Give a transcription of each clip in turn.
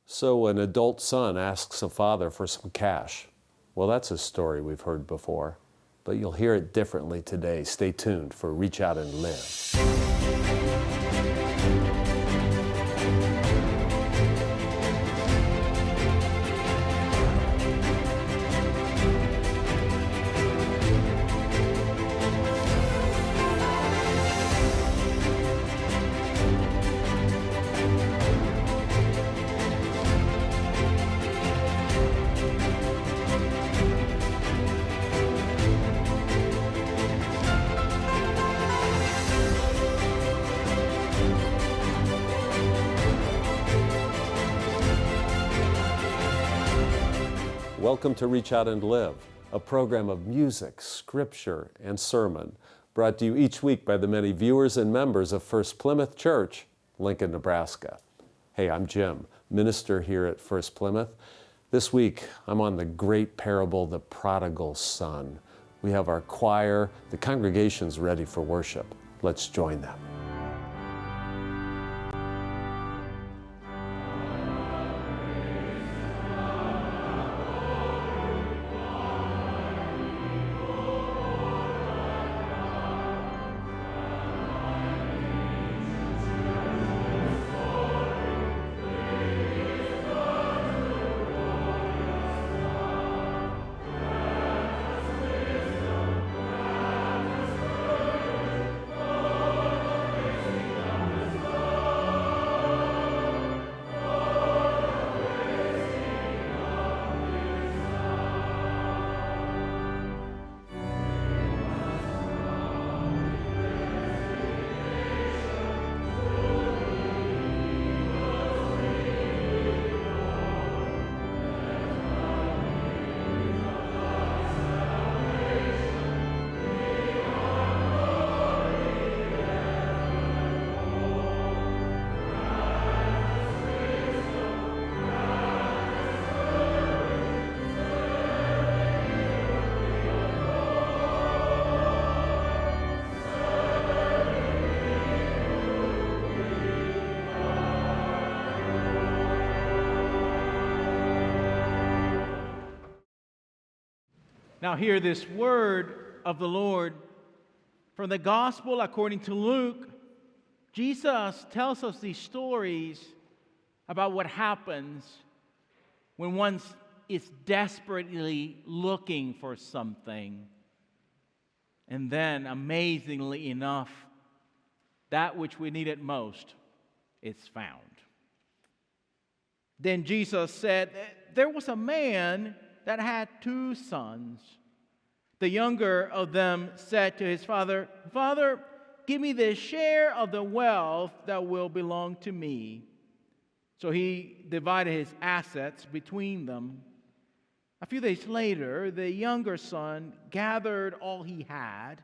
So an adult son asks a father for some cash. Well, that's a story we've heard before, but you'll hear it differently today. Stay tuned for Reach Out and Live. Welcome to Reach Out and Live, a program of music, scripture, and sermon, brought to you each week by the many viewers and members of First-Plymouth Church, Lincoln, Nebraska. Hey, I'm Jim, minister here at First-Plymouth. This week, I'm on the great parable, The Prodigal Son. We have our choir, the congregation's ready for worship. Let's join them. Now hear this word of the Lord from the Gospel according to Luke. Jesus tells us these stories about what happens when one is desperately looking for something, and then, amazingly enough, that which we needed most is found. Then Jesus said, there was a man that had 2 sons. The younger of them said to his father, "Father, give me the share of the wealth that will belong to me." So he divided his assets between them. A few days later, the younger son gathered all he had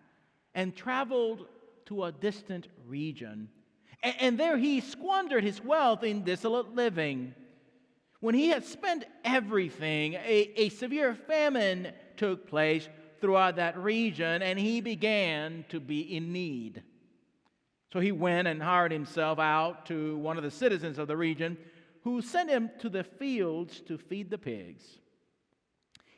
and traveled to a distant region. And there he squandered his wealth in dissolute living. When he had spent everything, a severe famine took place throughout that region, and he began to be in need. So he went and hired himself out to one of the citizens of the region, who sent him to the fields to feed the pigs.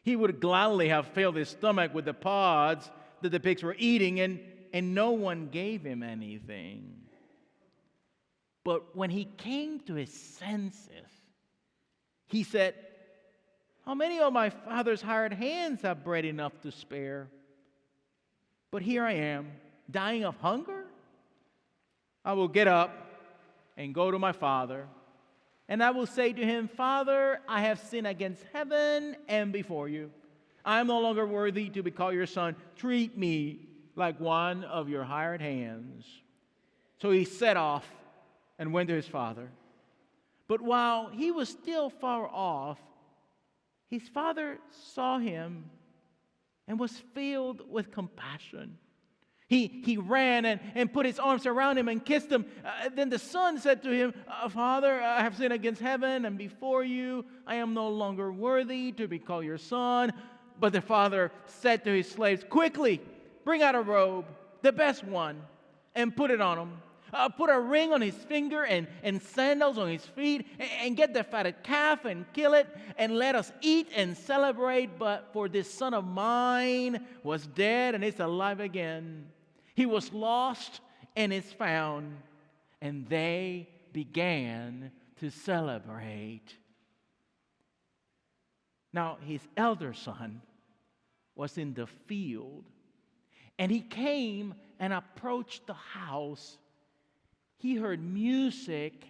He would gladly have filled his stomach with the pods that the pigs were eating, and no one gave him anything. But when he came to his senses, he said, "How many of my father's hired hands have bread enough to spare? But here I am, dying of hunger. I will get up and go to my father, and I will say to him, 'Father, I have sinned against heaven and before you. I am no longer worthy to be called your son. Treat me like one of your hired hands.' So he set off and went to his father. But while he was still far off, his father saw him and was filled with compassion. He ran and put his arms around him and kissed him. Then the son said to him, 'Father, I have sinned against heaven and before you. I am no longer worthy to be called your son.' But the father said to his slaves, 'Quickly, bring out a robe, the best one, and put it on him. Put a ring on his finger and sandals on his feet, and get the fatted calf and kill it, and let us eat and celebrate. But for this son of mine was dead and is alive again. He was lost and is found. And they began to celebrate. Now, his elder son was in the field, and he came and approached the house. He heard music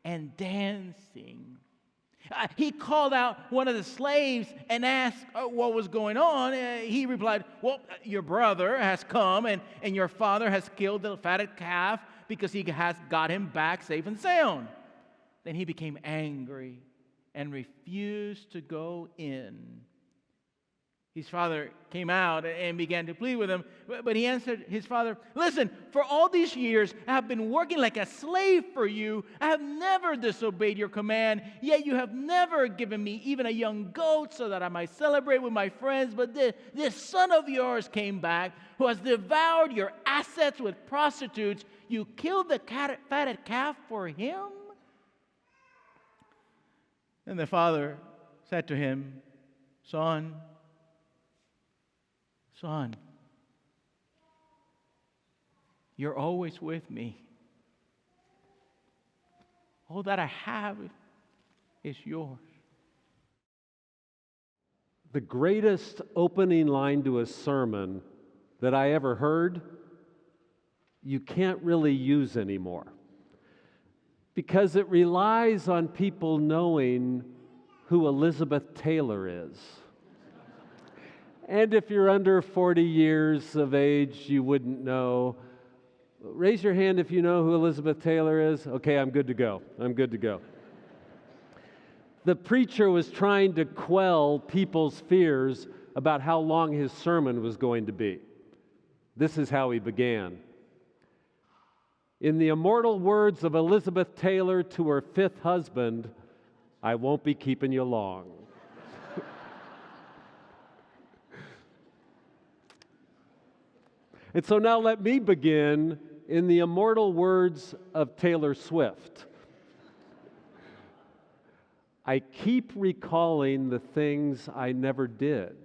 and dancing. He called out one of the slaves and asked what was going on. He replied, well, your brother has come, and your father has killed the fatted calf because he has got him back safe and sound. Then he became angry and refused to go in. His father came out and began to plead with him, but he answered his father, listen, for all these years I have been working like a slave for you. I have never disobeyed your command, yet you have never given me even a young goat so that I might celebrate with my friends. But this son of yours came back who has devoured your assets with prostitutes. You killed the fatted calf for him? And the father said to him, Son, you're always with me. All that I have is yours. The greatest opening line to a sermon that I ever heard, you can't really use anymore, because it relies on people knowing who Elizabeth Taylor is. And if you're under 40 years of age, you wouldn't know. Raise your hand if you know who Elizabeth Taylor is. Okay, I'm good to go. The preacher was trying to quell people's fears about how long his sermon was going to be. This is how he began. In the immortal words of Elizabeth Taylor to her fifth husband, I won't be keeping you long. And so now let me begin in the immortal words of Taylor Swift. I keep recalling the things I never did.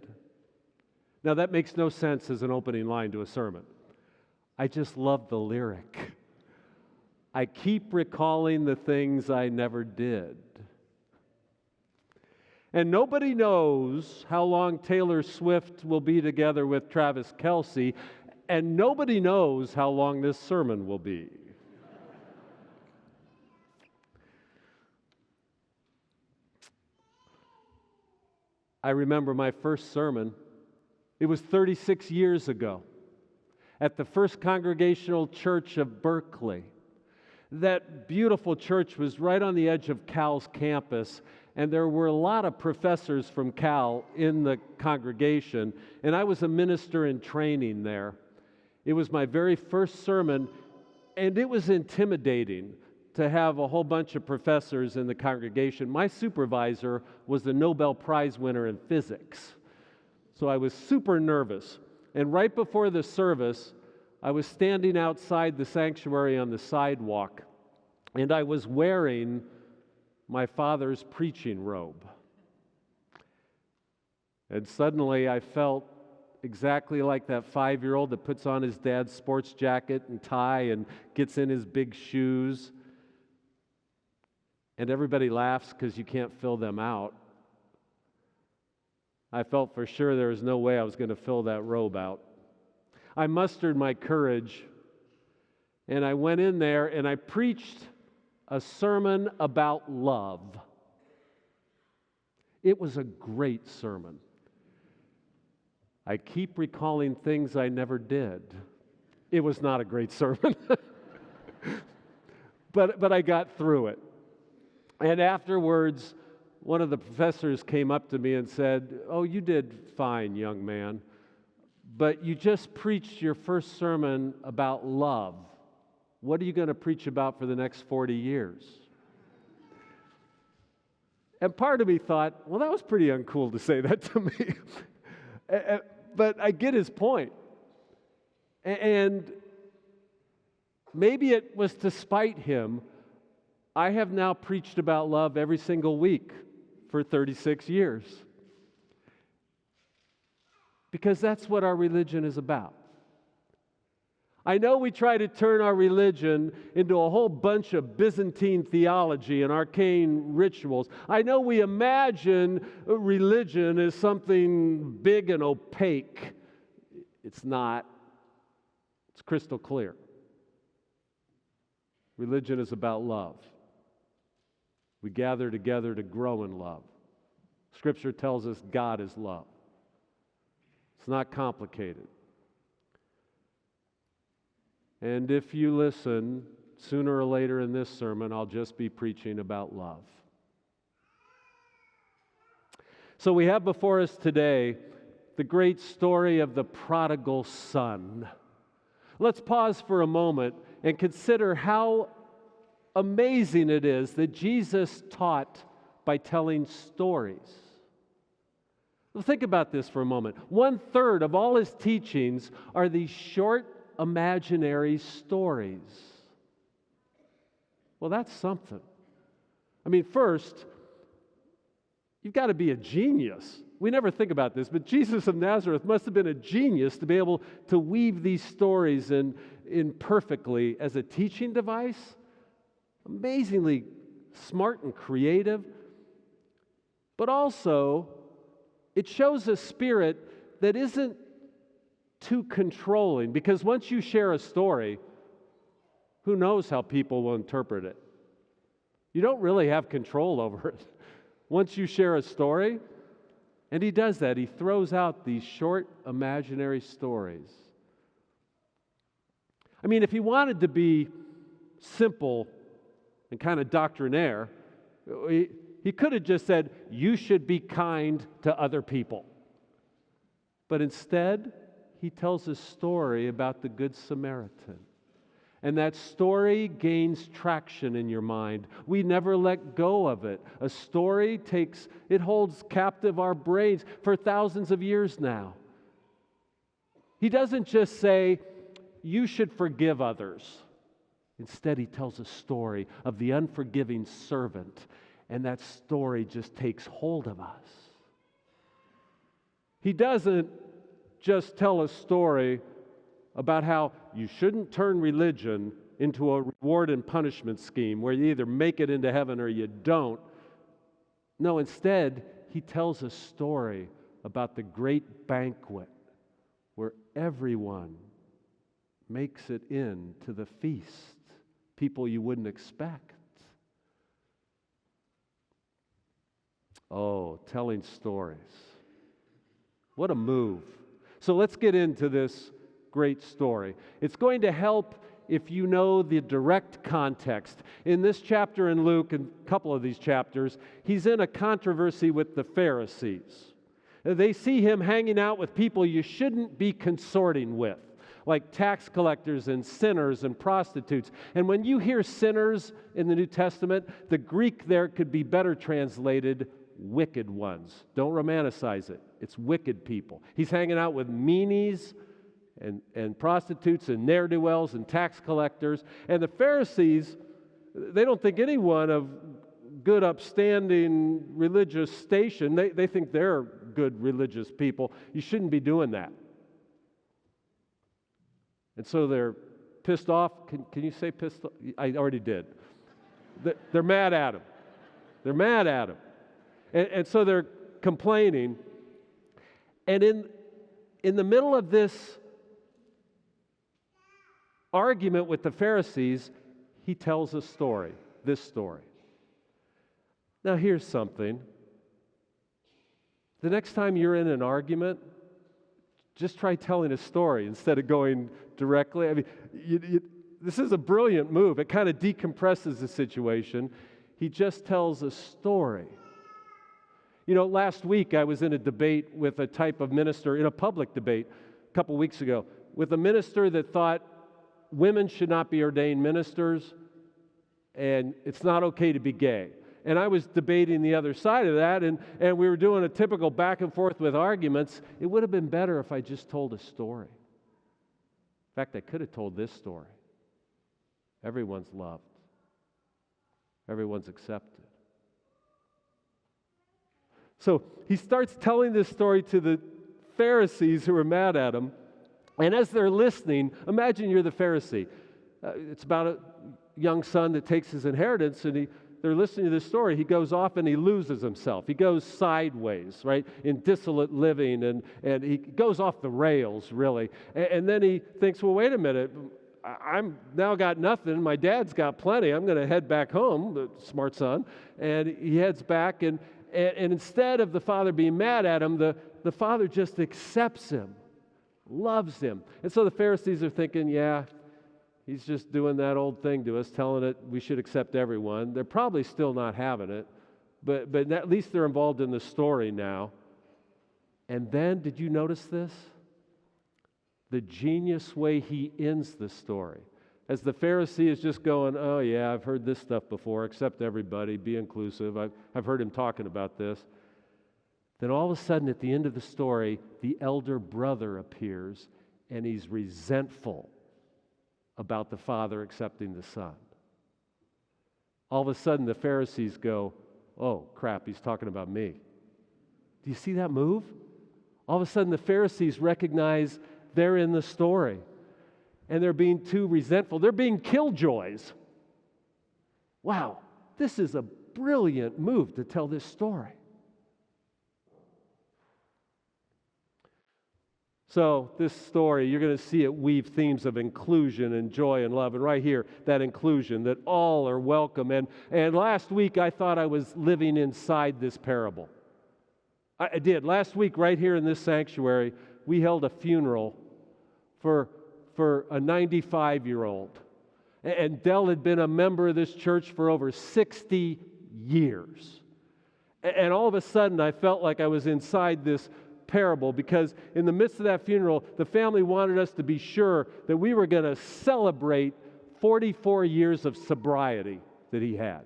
Now that makes no sense as an opening line to a sermon. I just love the lyric. I keep recalling the things I never did. And nobody knows how long Taylor Swift will be together with Travis Kelce, and nobody knows how long this sermon will be. I remember my first sermon. It was 36 years ago at the First Congregational Church of Berkeley. That beautiful church was right on the edge of Cal's campus, and there were a lot of professors from Cal in the congregation, and I was a minister in training there. It was my very first sermon, and it was intimidating to have a whole bunch of professors in the congregation. My supervisor was the Nobel Prize winner in physics, so I was super nervous. And right before the service, I was standing outside the sanctuary on the sidewalk, and I was wearing my father's preaching robe. And suddenly I felt exactly like that 5-year-old that puts on his dad's sports jacket and tie and gets in his big shoes. And everybody laughs because you can't fill them out. I felt for sure there was no way I was going to fill that robe out. I mustered my courage, and I went in there and I preached a sermon about love. It was a great sermon. I keep recalling things I never did. It was not a great sermon, but I got through it. And afterwards, one of the professors came up to me and said, "Oh, you did fine, young man, but you just preached your first sermon about love. What are you going to preach about for the next 40 years?" And part of me thought, well, that was pretty uncool to say that to me. But I get his point. And maybe it was to spite him. I have now preached about love every single week for 36 years. Because that's what our religion is about. I know we try to turn our religion into a whole bunch of Byzantine theology and arcane rituals. I know we imagine religion as something big and opaque. It's not. It's crystal clear. Religion is about love. We gather together to grow in love. Scripture tells us God is love. It's not complicated. And if you listen, sooner or later in this sermon, I'll just be preaching about love. So we have before us today the great story of the prodigal son. Let's pause for a moment and consider how amazing it is that Jesus taught by telling stories. Well, think about this for a moment. 1/3 of all his teachings are these short imaginary stories. Well, that's something. I mean, first, you've got to be a genius. We never think about this, but Jesus of Nazareth must have been a genius to be able to weave these stories in perfectly as a teaching device. Amazingly smart and creative. But also, it shows a spirit that isn't too controlling, because once you share a story, who knows how people will interpret it? You don't really have control over it. Once you share a story, and he does that, he throws out these short imaginary stories. I mean, if he wanted to be simple and kind of doctrinaire, he could have just said, you should be kind to other people. But instead, he tells a story about the Good Samaritan. And that story gains traction in your mind. We never let go of it. A story holds captive our brains for thousands of years now. He doesn't just say, you should forgive others. Instead, he tells a story of the unforgiving servant, and that story just takes hold of us. He doesn't just tell a story about how you shouldn't turn religion into a reward and punishment scheme where you either make it into heaven or you don't. No, instead, he tells a story about the great banquet where everyone makes it in to the feast, people you wouldn't expect. Oh, telling stories. What a move. So let's get into this great story. It's going to help if you know the direct context. In this chapter in Luke, and a couple of these chapters, he's in a controversy with the Pharisees. They see him hanging out with people you shouldn't be consorting with, like tax collectors and sinners and prostitutes. And when you hear sinners in the New Testament, the Greek there could be better translated wicked ones. Don't romanticize it. It's wicked people. He's hanging out with meanies and prostitutes and ne'er-do-wells and tax collectors. And the Pharisees, they don't think anyone of good, upstanding religious station, they think they're good religious people. You shouldn't be doing that. And so they're pissed off. Can you say pissed off? I already did. They're mad at him. They're mad at him. And so they're complaining. And in the middle of this argument with the Pharisees, he tells a story, this story. Now here's something. The next time you're in an argument, just try telling a story instead of going directly. I mean, this is a brilliant move. It kind of decompresses the situation. He just tells a story. You know, last week I was in a debate with a type of minister, in a public debate a couple weeks ago, with a minister that thought women should not be ordained ministers and it's not okay to be gay. And I was debating the other side of that, and we were doing a typical back and forth with arguments. It would have been better if I just told a story. In fact, I could have told this story. Everyone's loved. Everyone's accepted. So he starts telling this story to the Pharisees who are mad at him. And as they're listening, imagine you're the Pharisee. It's about a young son that takes his inheritance, and they're listening to this story. He goes off and he loses himself. He goes sideways, right, in dissolute living, and he goes off the rails, really. And then he thinks, well, wait a minute. I'm now got nothing. My dad's got plenty. I'm going to head back home, the smart son. And he heads back, and instead of the father being mad at him, the father just accepts him, loves him. And so the Pharisees are thinking, yeah, he's just doing that old thing to us, telling it we should accept everyone. They're probably still not having it, but at least they're involved in the story now. And then, did you notice this? The genius way he ends the story. As the Pharisee is just going, oh yeah, I've heard this stuff before, accept everybody, be inclusive. I've heard him talking about this. Then all of a sudden at the end of the story, the elder brother appears and he's resentful about the father accepting the son. All of a sudden the Pharisees go, oh crap, he's talking about me. Do you see that move? All of a sudden the Pharisees recognize they're in the story, and they're being too resentful. They're being killjoys. Wow, this is a brilliant move to tell this story. So this story, you're going to see it weave themes of inclusion and joy and love. And right here, that inclusion, that all are welcome. And last week, I thought I was living inside this parable. I did. Last week, right here in this sanctuary, we held a funeral for a 95-year-old. And Dell had been a member of this church for over 60 years. And all of a sudden, I felt like I was inside this parable, because in the midst of that funeral, the family wanted us to be sure that we were going to celebrate 44 years of sobriety that he had.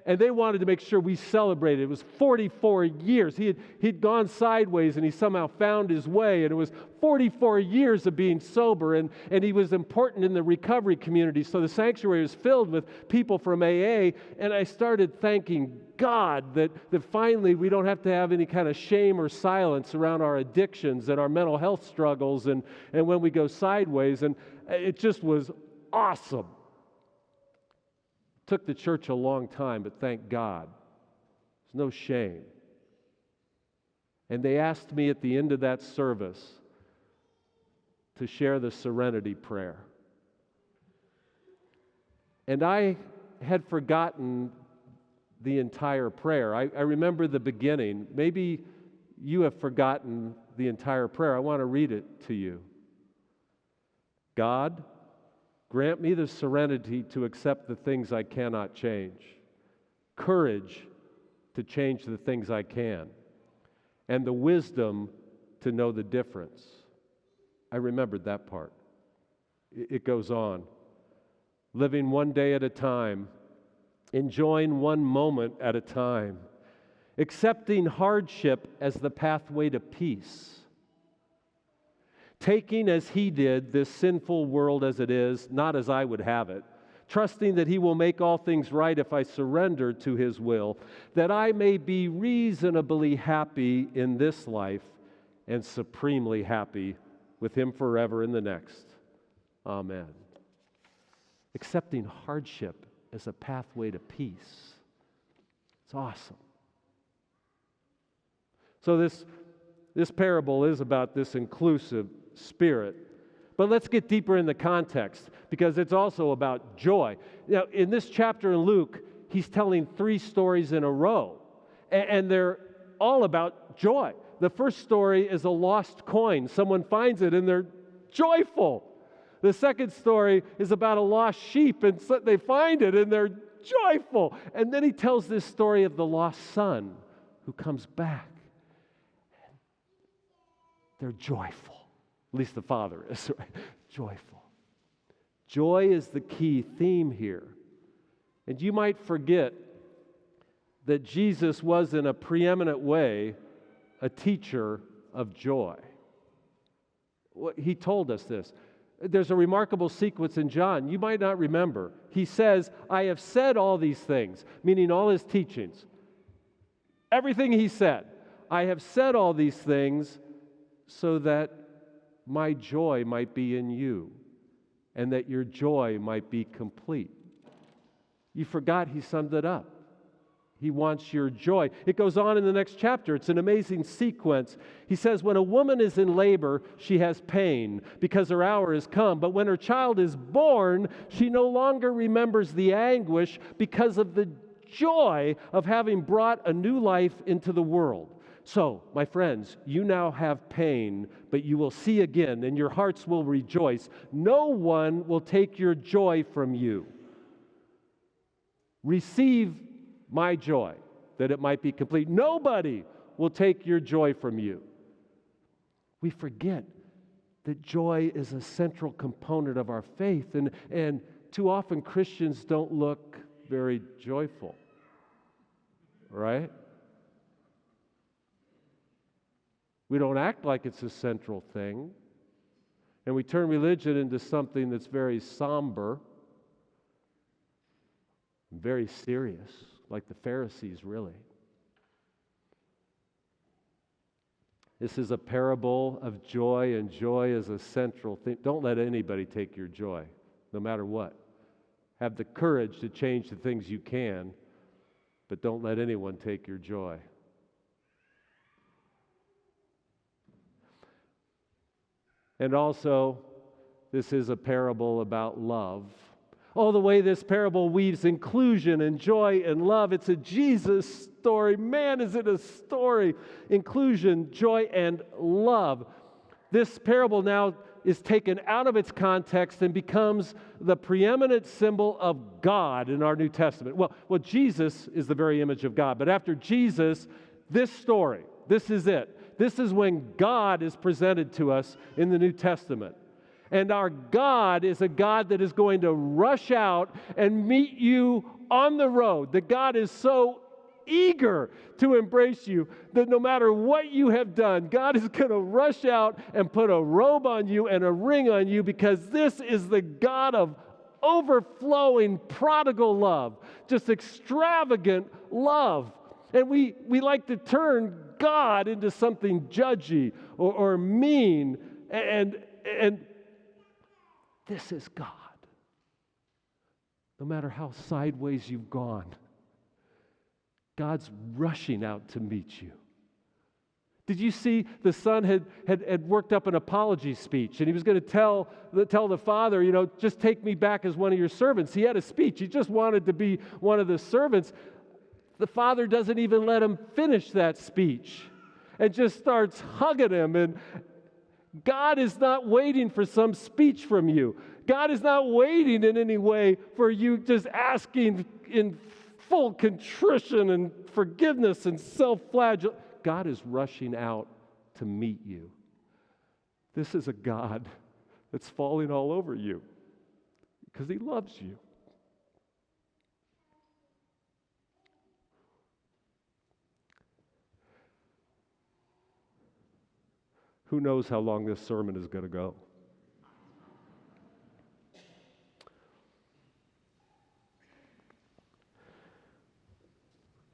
And they wanted to make sure we celebrated. It was 44 years. He'd gone sideways and he somehow found his way. And it was 44 years of being sober. And he was important in the recovery community. So the sanctuary was filled with people from AA. And I started thanking God that finally we don't have to have any kind of shame or silence around our addictions and our mental health struggles and when we go sideways. And it just was awesome. Took the church a long time, but thank God. There's no shame. And they asked me at the end of that service to share the serenity prayer. And I had forgotten the entire prayer. I remember the beginning. Maybe you have forgotten the entire prayer. I want to read it to you. God, grant me the serenity to accept the things I cannot change, courage to change the things I can, and the wisdom to know the difference. I remembered that part. It goes on. Living one day at a time, enjoying one moment at a time, accepting hardship as the pathway to peace, taking as he did this sinful world as it is, not as I would have it, trusting that he will make all things right if I surrender to his will, that I may be reasonably happy in this life and supremely happy with him forever in the next. Amen. Accepting hardship as a pathway to peace. It's awesome. So this parable is about this inclusive spirit. But let's get deeper in the context, because it's also about joy. Now, in this chapter in Luke, he's telling 3 stories in a row, and they're all about joy. The first story is a lost coin. Someone finds it, and they're joyful. The second story is about a lost sheep, and so they find it, and they're joyful. And then he tells this story of the lost son who comes back. They're joyful. At least the father is, right? Joyful. Joy is the key theme here. And you might forget that Jesus was in a preeminent way a teacher of joy. He told us this. There's a remarkable sequence in John. You might not remember. He says, I have said all these things, meaning all his teachings. Everything he said. I have said all these things so that my joy might be in you and that your joy might be complete. You forgot he summed it up. He wants your joy. It goes on in the next chapter. It's an amazing sequence. He says, when a woman is in labor, she has pain because her hour has come. But when her child is born, she no longer remembers the anguish because of the joy of having brought a new life into the world. So, my friends, you now have pain, but you will see again, and your hearts will rejoice. No one will take your joy from you. Receive my joy, that it might be complete. Nobody will take your joy from you. We forget that joy is a central component of our faith, and too often Christians don't look very joyful, right? We don't act like it's a central thing, and we turn religion into something that's very somber, very serious, like the Pharisees, really. This is a parable of joy, and joy is a central thing. Don't let anybody take your joy, no matter what. Have the courage to change the things you can, but don't let anyone take your joy. And also, this is a parable about love. Oh, the way this parable weaves inclusion and joy and love. It's a Jesus story. Man, is it a story. Inclusion, joy, and love. This parable now is taken out of its context and becomes the preeminent symbol of God in our New Testament. Well, Jesus is the very image of God. But after Jesus, this story, this is it. This is when God is presented to us in the New Testament. And our God is a God that is going to rush out and meet you on the road. That God is so eager to embrace you that no matter what you have done, God is going to rush out and put a robe on you and a ring on you, because this is the God of overflowing prodigal love, just extravagant love. And we like to turn God into something judgy or mean, and this is God. No matter how sideways you've gone, God's rushing out to meet you. Did you see the son had worked up an apology speech, and he was going to tell the father, just take me back as one of your servants. He had a speech. He just wanted to be one of the servants. The father doesn't even let him finish that speech and just starts hugging him. And God is not waiting for some speech from you. God is not waiting in any way for you just asking in full contrition and forgiveness and self-flagellation. God is rushing out to meet you. This is a God that's falling all over you because He loves you. Who knows how long this sermon is going to go?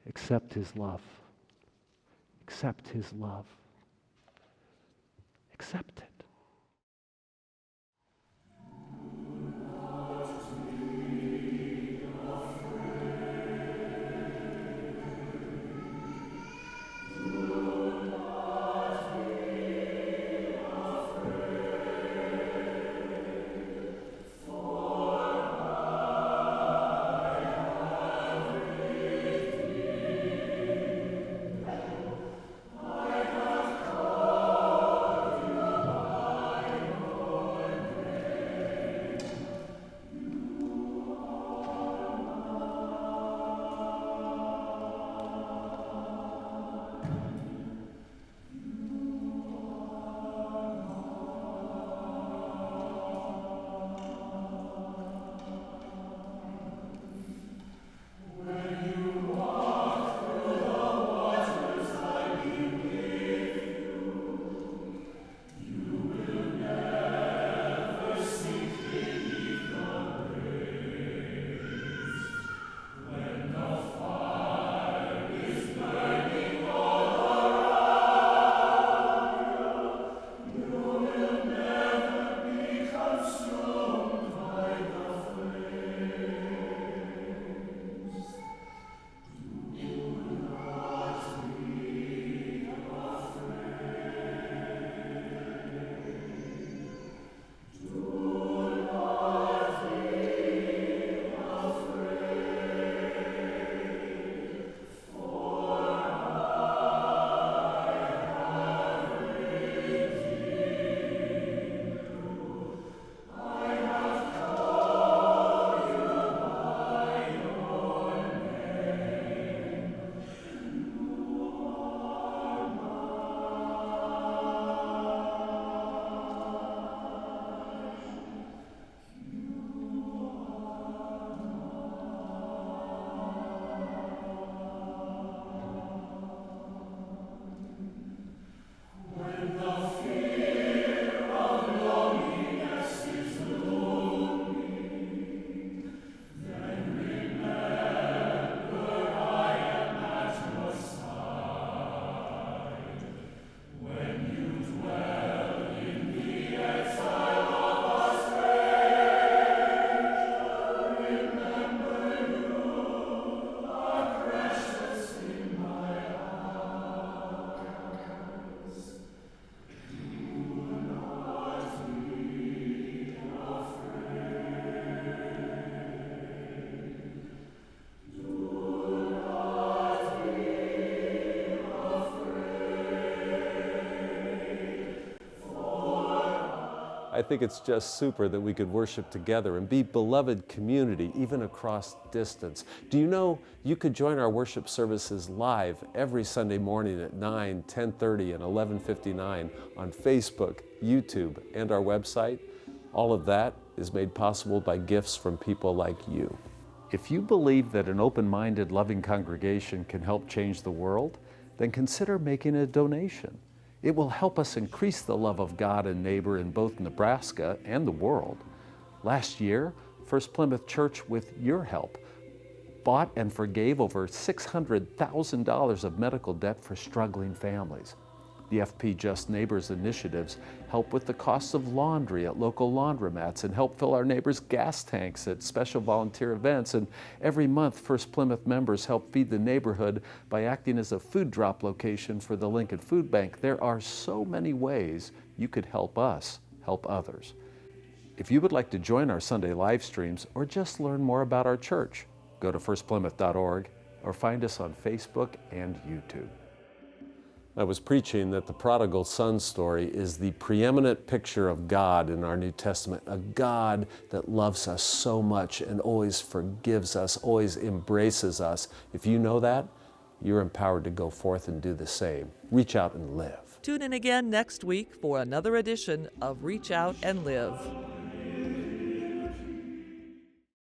Accept His love. Accept His love. Accept it. I think it's just super that we could worship together and be beloved community, even across distance. Do you know you could join our worship services live every Sunday morning at 9, 10:30, and 11:59 on Facebook, YouTube, and our website? All of that is made possible by gifts from people like you. If you believe that an open-minded, loving congregation can help change the world, then consider making a donation. It will help us increase the love of God and neighbor in both Nebraska and the world. Last year, First-Plymouth Church, with your help, bought and forgave over $600,000 of medical debt for struggling families. The FP Just Neighbors initiatives help with the costs of laundry at local laundromats and help fill our neighbors' gas tanks at special volunteer events. And every month, First Plymouth members help feed the neighborhood by acting as a food drop location for the Lincoln Food Bank. There are so many ways you could help us help others. If you would like to join our Sunday live streams or just learn more about our church, go to firstplymouth.org or find us on Facebook and YouTube. I was preaching that the prodigal son story is the preeminent picture of God in our New Testament, a God that loves us so much and always forgives us, always embraces us. If you know that, you're empowered to go forth and do the same. Reach out and live. Tune in again next week for another edition of Reach Out and Live.